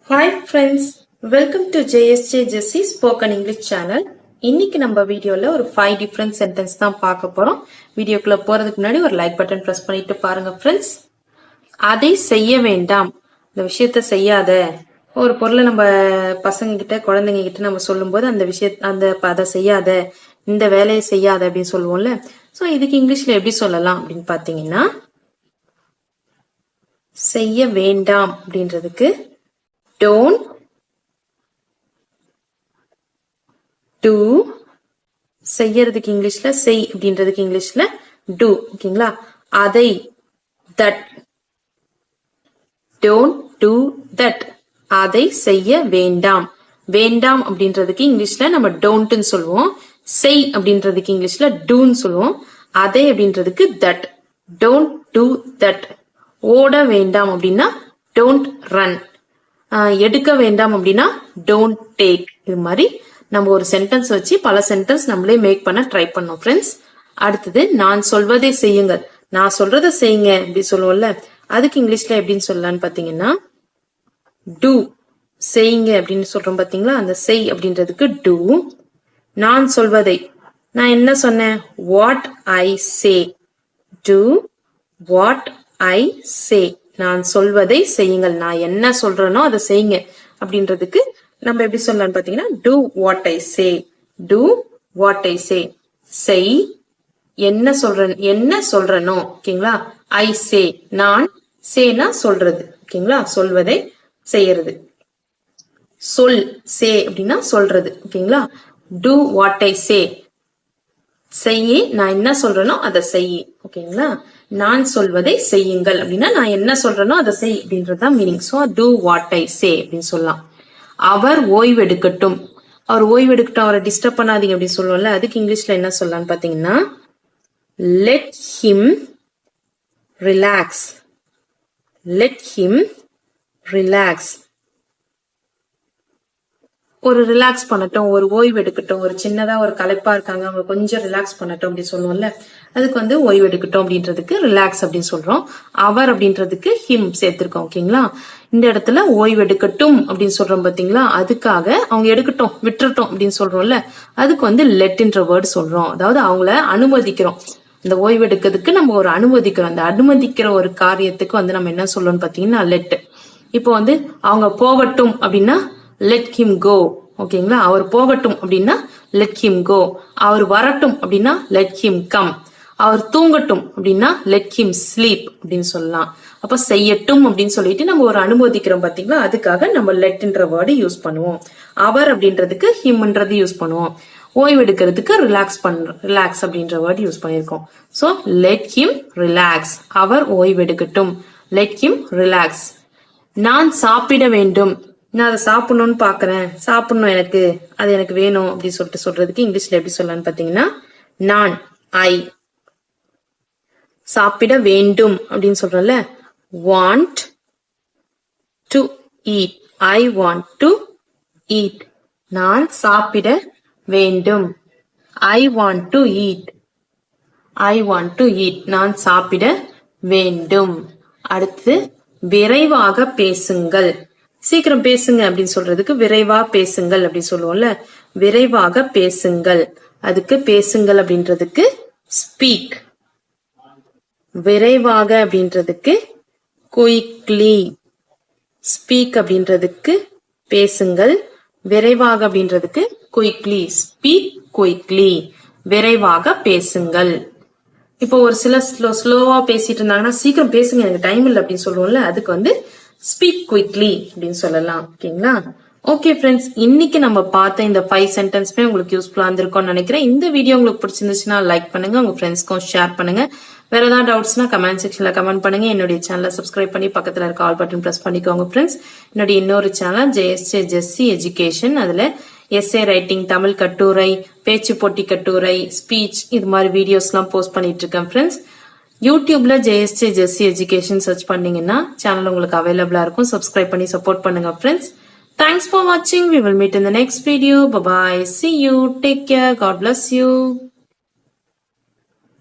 Hi friends, welcome to JSJ Jessie Spoken English channel. இன்னைக்கு நம்ம வீடியோல ஒரு 5 different sentence தான் பார்க்க போறோம். வீடியோக்குள்ள போறதுக்கு முன்னாடி ஒரு லைக் பட்டன் பிரஸ் பண்ணிட்டு பாருங்க friends. அதை செய்ய வேண்டாம். இந்த விஷயத்தை செய்யாத. ஒரு பொருளை நம்ம பசங்க கிட்ட குழந்தைங்க கிட்ட நம்ம சொல்லும்போது அதை செய்யாத, இந்த வேலையை செய்யாத அப்படின்னு சொல்லுவோம்ல. ஸோ இதுக்கு இங்கிலீஷ்ல எப்படி சொல்லலாம் அப்படின்னு பாத்தீங்கன்னா, செய்ய வேண்டாம் அப்படின்றதுக்கு don't do, செய்யறதுக்கு இங்கிலீஷ்ல செய் அப்படின்றதுக்கு இங்கிலீஷ்ல do, ஓகேங்களா? அதை, that, don't do that, அதை செய்ய வேண்டாம். வேண்டாம் அப்படின்றதுக்கு இங்கிலீஷ்ல நம்ம டோன்ட்னு சொல்லுவோம். செய் அப்படின்றதுக்கு இங்கிலீஷ்ல டூன்னு சொல்லுவோம். அதை அப்படின்றதுக்கு that, don't do that. ஓட வேண்டாம் அப்படின்னா don't run. எடுக்க வேண்டாம் அப்படின்னா டோன்ட் டேக். இது மாதிரி நம்ம ஒரு சென்டென்ஸ் வச்சு பல சென்டென்ஸ் நம்மளே மேக் பண்ண ட்ரை பண்ணோம் ஃப்ரெண்ட்ஸ். அடுத்தது நான் சொல்வதை செய்யுங்கள். நான் சொல்றதை செய்யுங்க அப்படி சொல்லுவோம்ல, அதுக்கு இங்கிலீஷ்ல எப்படின்னு சொல்லலாம்னு பாத்தீங்கன்னா டூ, செய்யுங்க அப்படின்னு சொல்றோம் பாத்தீங்களா, அந்த செய் அப்படின்றதுக்கு டூ. நான் சொல்வதை, நான் என்ன சொன்னேன், what I say. Do what I say, நான் சொல்வதை செய்யுங்கள். நான் என்ன சொல்றேனோ அதை செய்யுங்க அப்படின்றதுக்கு நம்ம எப்படி சொல்லலாம்னு பாத்தீங்கன்னா do what I say. do what I say. செய், என்ன சொல்றனோ, ஓகேங்களா? I say, நான், சேனா சொல்றது, ஓகேங்களா? சொல்வதை செய்யறது. சொல், சே அப்படின்னா சொல்றது, ஓகேங்களா? do what I say. செய்ய, நான் என்ன சொல்றேனோ அதை செய், ஓகேங்களா? நான் சொல்வதை செய்யுங்கள் அப்படின்னா நான் என்ன சொல்றேனோ அதை செய் அப்படின்றதுதான் meaning. So do what I say அப்படின்னு சொல்லலாம். அவர் ஓய்வெடுக்கட்டும். அவர் ஓய்வெடுக்கட்டும், அவரை டிஸ்டர்ப் பண்ணாதீங்க அப்படின்னு சொல்லுவோம்ல, அதுக்கு இங்கிலீஷ்ல என்ன சொல்லலாம்னு பாத்தீங்கன்னா let him relax. let him relax. ஒரு ரிலாக்ஸ் பண்ணட்டும், ஒரு ஓய்வு எடுக்கட்டும், ஒரு சின்னதா ஒரு களைப்பா இருக்காங்க, அவங்க கொஞ்சம் ரிலாக்ஸ் பண்ணட்டும் அப்படின்னு சொல்லுவோம்ல, அதுக்கு ஓய்வு எடுக்கட்டும் அப்படின்றதுக்கு ரிலாக்ஸ் அப்படின்னு சொல்றோம். அவர் அப்படின்றதுக்கு ஹிம் சேர்த்திருக்கோம், ஓகேங்களா? இந்த இடத்துல ஓய்வு எடுக்கட்டும் அப்படின்னு சொல்றோம் பாத்தீங்களா, அதுக்காக அவங்க எடுக்கட்டும், விட்டுறட்டும் அப்படின்னு சொல்றோம்ல, அதுக்கு லெட்ன்ற வேர்டு சொல்றோம். அதாவது அவங்கள அனுமதிக்கிறோம். இந்த ஓய்வு எடுக்கிறதுக்கு நம்ம ஒரு அனுமதிக்கிறோம். அந்த அனுமதிக்கிற ஒரு காரியத்துக்கு நம்ம என்ன சொல்றோம்னு பாத்தீங்கன்னா லெட். இப்போ அவங்க போகட்டும் அப்படின்னா let him go, ஓகேங்களா? அவர் போகட்டும் அப்படின்னா let him go. அவர் வரட்டும் அப்படின்னா let him come. அவர் தூங்கட்டும் அப்படின்னா let him sleep அப்படின்னு சொல்லலாம். அப்ப செய்யட்டும் அப்படின்னு சொல்லிட்டு நம்ம ஒரு அனுமதிக்கிறோம் பாத்தீங்களா, அதுக்காக நம்ம letன்ற வேர்டு யூஸ் பண்ணுவோம். அவர் அப்படின்றதுக்கு himன்றது யூஸ் பண்ணுவோம். ஓய்வு எடுக்கிறதுக்கு ரிலாக்ஸ் அப்படின்ற வேர்டு யூஸ் பண்ணிருக்கோம். So let him relax. அவர் ஓய்வு எடுக்கட்டும், let him relax. நான் சாப்பிட வேண்டும். நான் அதை சாப்பிடணும்னு பாக்குறேன், சாப்பிடணும், அது எனக்கு வேணும் அப்படின்னு சொல்றதுக்கு இங்கிலீஷ்ல எப்படி சொல்லலாம்னு பாத்தீங்கன்னா நான், ஐ. சாப்பிட வேண்டும் அப்படின்னு சொல்றோம்ல, want to eat. I want to eat. நான் சாப்பிட வேண்டும். I want to eat. I want to eat. நான் சாப்பிட வேண்டும். அடுத்து விரைவாக பேசுங்கள். சீக்கிரம் பேசுங்க அப்படின்னு சொல்றதுக்கு விரைவா பேசுங்கள் அப்படின்னு சொல்லுவோம்ல, விரைவாக பேசுங்கள். அதுக்கு பேசுங்கள் அப்படின்றதுக்கு ஸ்பீக். விரைவாக அப்படின்றதுக்கு குயிக்லி. ஸ்பீக் அப்படின்றதுக்கு பேசுங்கள், விரைவாக அப்படின்றதுக்கு குயிக்லி. Speak quickly. விரைவாக பேசுங்கள். இப்போ ஒரு சில ஸ்லோவா பேசிட்டு இருந்தாங்கன்னா சீக்கிரம் பேசுங்க, எனக்கு டைம் இல்லை அப்படின்னு சொல்லுவோம்ல, அதுக்கு ஸ்பீக் குவிக்லி அப்படின்னு சொல்லலாம், ஓகேங்களா? ஓகே ஃப்ரெண்ட்ஸ், இன்னைக்கு நம்ம பார்த்த இந்த 5 சென்டென்ஸ்மே உங்களுக்கு யூஸ்ஃபுல்லா இருந்திருக்கும்னு நினைக்கிறேன். இந்த வீடியோ உங்களுக்கு பிடிச்சிருந்துச்சுன்னா லைக் பண்ணுங்க, உங்க ஃப்ரெண்ட்ஸ்க்கும் ஷேர் பண்ணுங்க. வேற ஏதாவது டவுட்ஸ்னா கமெண்ட் செக்ஷன்ல கமெண்ட் பண்ணுங்க. என்னுடைய சேனலை சப்ஸ்கிரைப் பண்ணி பக்கத்துல இருக்க ஆல் பட்டன் பிரஸ் பண்ணிக்கோங்க ஃப்ரெண்ட்ஸ். என்னுடைய இன்னொரு சேனல் JSJ Jessie எஜுகேஷன், அதுல எஸ்ஏ ரைட்டிங், தமிழ் கட்டுரை, பேச்சு போட்டி கட்டுரை, ஸ்பீச், இது மாதிரி வீடியோஸ் எல்லாம் போஸ்ட் பண்ணிட்டு இருக்கேன் ஃப்ரெண்ட்ஸ். யூடியூப்ல JSJ Jessie எஜுகேஷன் சர்ச் பண்ணீங்கன்னா சேனல் உங்களுக்கு அவைலபிளா இருக்கும். சப்ஸ்கிரைப் பண்ணி சப்போர்ட் பண்ணுங்க friends. Thanks for watching. We will meet in the next video. Bye bye. See you. Take care. God bless you.